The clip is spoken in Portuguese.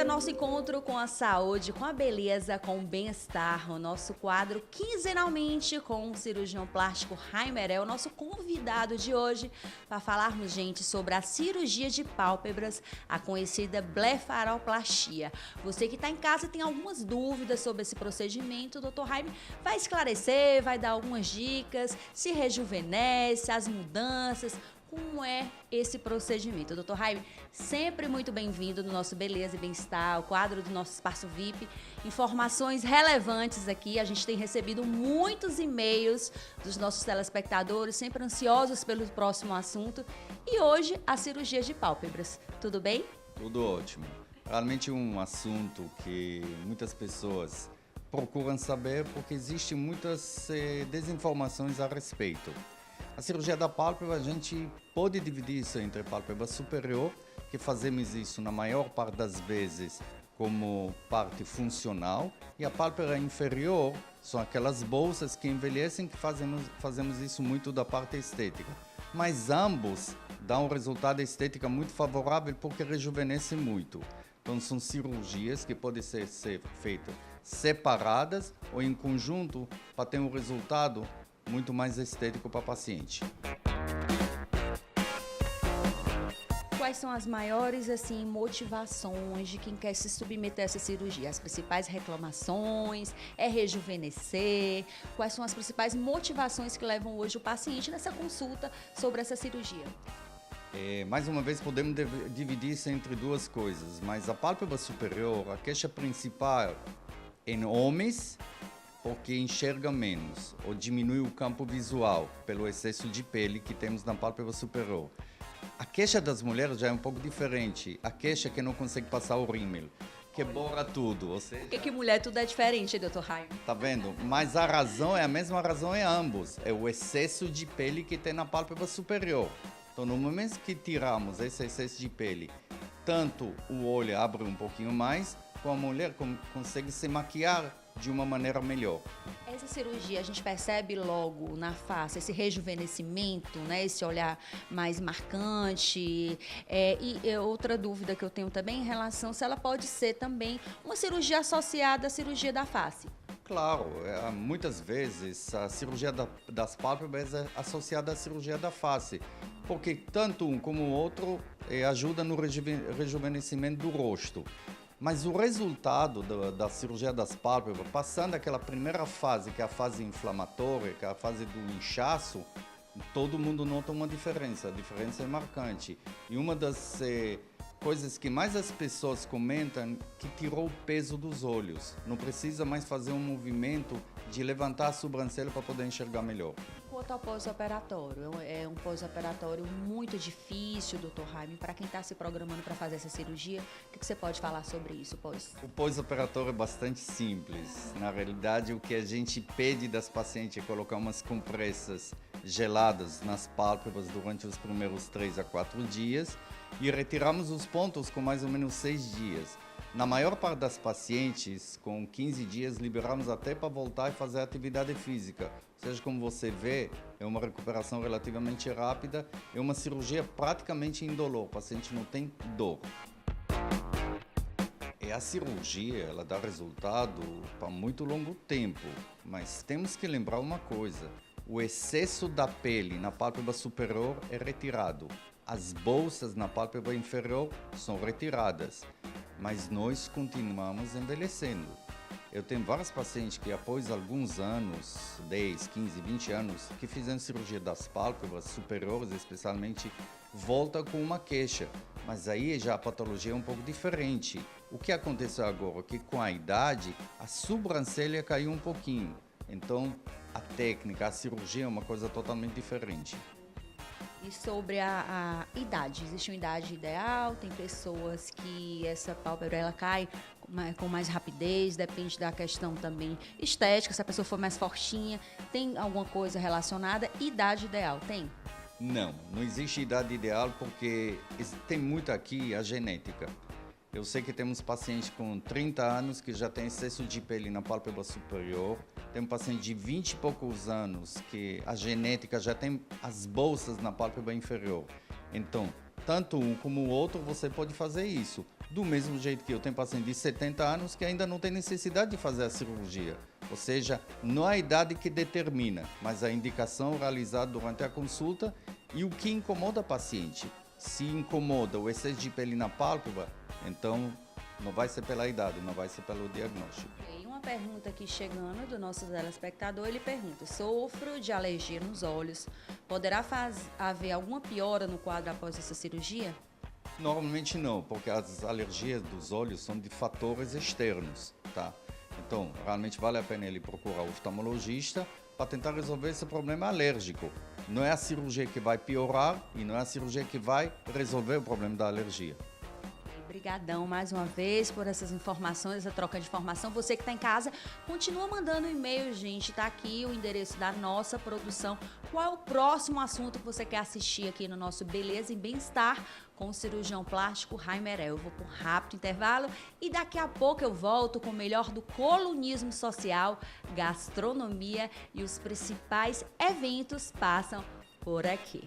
nosso encontro com a saúde, com a beleza, com o bem-estar. O nosso quadro quinzenalmente com o cirurgião plástico Raimer é o nosso convidado de hoje para falarmos, gente, sobre a cirurgia de pálpebras, a conhecida blefaroplastia. Você que está em casa e tem algumas dúvidas sobre esse procedimento, o Dr. Raimer vai esclarecer, vai dar algumas dicas, se rejuvenesce, as mudanças. Como é esse procedimento? Dr. Raimer, sempre muito bem-vindo no nosso Beleza e Bem-Estar, o quadro do nosso Espaço VIP. Informações relevantes aqui. A gente tem recebido muitos e-mails dos nossos telespectadores, sempre ansiosos pelo próximo assunto. E hoje, a cirurgia de pálpebras. Tudo bem? Tudo ótimo. Realmente um assunto que muitas pessoas procuram saber porque existem muitas desinformações a respeito. A cirurgia da pálpebra, a gente pode dividir isso entre a pálpebra superior, que fazemos isso na maior parte das vezes como parte funcional, e a pálpebra inferior são aquelas bolsas que envelhecem, que fazemos isso muito da parte estética. Mas ambos dão um resultado estético muito favorável porque rejuvenescem muito. Então são cirurgias que podem ser feitas separadas ou em conjunto para ter um resultado muito mais estético para o paciente. Quais são as maiores motivações de quem quer se submeter a essa cirurgia? As principais reclamações? É rejuvenescer? Quais são as principais motivações que levam hoje o paciente nessa consulta sobre essa cirurgia? Mais uma vez, podemos dividir isso entre duas coisas, mas a pálpebra superior, a queixa principal em homens, porque enxerga menos ou diminui o campo visual pelo excesso de pele que temos na pálpebra superior. A queixa das mulheres já é um pouco diferente. A queixa é que não consegue passar o rímel, que borra tudo. Ou seja, Por que mulher tudo é diferente, Dr. Raimer? tá vendo? Mas a razão é a mesma razão em ambos. É o excesso de pele que tem na pálpebra superior. Então, no momento que tiramos esse excesso de pele, tanto o olho abre um pouquinho mais, como a mulher consegue se maquiar de uma maneira melhor. Essa cirurgia a gente percebe logo na face, esse rejuvenescimento, né? Esse olhar mais marcante. E outra dúvida que eu tenho também em relação se ela pode ser também uma cirurgia associada à cirurgia da face. Claro, muitas vezes a cirurgia das pálpebras é associada à cirurgia da face, porque tanto um como o outro ajuda no rejuvenescimento do rosto. Mas o resultado da cirurgia das pálpebras, passando aquela primeira fase, que é a fase inflamatória, que é a fase do inchaço, todo mundo nota uma diferença. A diferença é marcante. E uma das coisas que mais as pessoas comentam que tirou o peso dos olhos. Não precisa mais fazer um movimento de levantar a sobrancelha para poder enxergar melhor. Quanto ao pós-operatório, é um pós-operatório muito difícil, Dr. Raimer, para quem está se programando para fazer essa cirurgia. O que você pode falar sobre isso? O pós-operatório é bastante simples. Na realidade, o que a gente pede das pacientes é colocar umas compressas geladas nas pálpebras durante os primeiros 3 a 4 dias e retiramos os pontos com mais ou menos 6 dias. Na maior parte das pacientes, com 15 dias, liberamos até para voltar e fazer atividade física. Ou seja, como você vê, é uma recuperação relativamente rápida, é uma cirurgia praticamente indolor, o paciente não tem dor. A cirurgia, ela dá resultado para muito longo tempo, mas temos que lembrar uma coisa, o excesso da pele na pálpebra superior é retirado, as bolsas na pálpebra inferior são retiradas. Mas nós continuamos envelhecendo. Eu tenho vários pacientes que após alguns anos, 10, 15, 20 anos, que fizeram cirurgia das pálpebras superiores, especialmente, volta com uma queixa. Mas aí já a patologia é um pouco diferente. O que aconteceu agora é que com a idade, a sobrancelha caiu um pouquinho. Então, a técnica, a cirurgia é uma coisa totalmente diferente. E sobre a idade, existe uma idade ideal? Tem pessoas que essa pálpebra ela cai com mais rapidez, depende da questão também estética, se a pessoa for mais fortinha, tem alguma coisa relacionada? Idade ideal, tem? Não existe idade ideal porque tem muito aqui a genética. Eu sei que temos pacientes com 30 anos que já tem excesso de pele na pálpebra superior. Tem um paciente de 20 e poucos anos que a genética já tem as bolsas na pálpebra inferior. Então, tanto um como o outro, você pode fazer isso. Do mesmo jeito que eu tenho paciente de 70 anos que ainda não tem necessidade de fazer a cirurgia. Ou seja, não é a idade que determina, mas a indicação realizada durante a consulta e o que incomoda o paciente. Se incomoda o excesso de pele na pálpebra, então não vai ser pela idade, não vai ser pelo diagnóstico. E uma pergunta aqui chegando do nosso telespectador, ele pergunta: sofro de alergia nos olhos, poderá haver alguma piora no quadro após essa cirurgia? Normalmente não, porque as alergias dos olhos são de fatores externos, tá? Então, realmente vale a pena ele procurar o oftalmologista para tentar resolver esse problema alérgico. Não é a cirurgia que vai piorar e não é a cirurgia que vai resolver o problema da alergia. Obrigadão mais uma vez por essas informações, essa troca de informação. Você que está em casa, continua mandando e-mail, gente. Está aqui o endereço da nossa produção. Qual é o próximo assunto que você quer assistir aqui no nosso Beleza e Bem-Estar com o cirurgião plástico Raimerel? Eu vou por um rápido intervalo e daqui a pouco eu volto com o melhor do colunismo social, gastronomia e os principais eventos passam por aqui.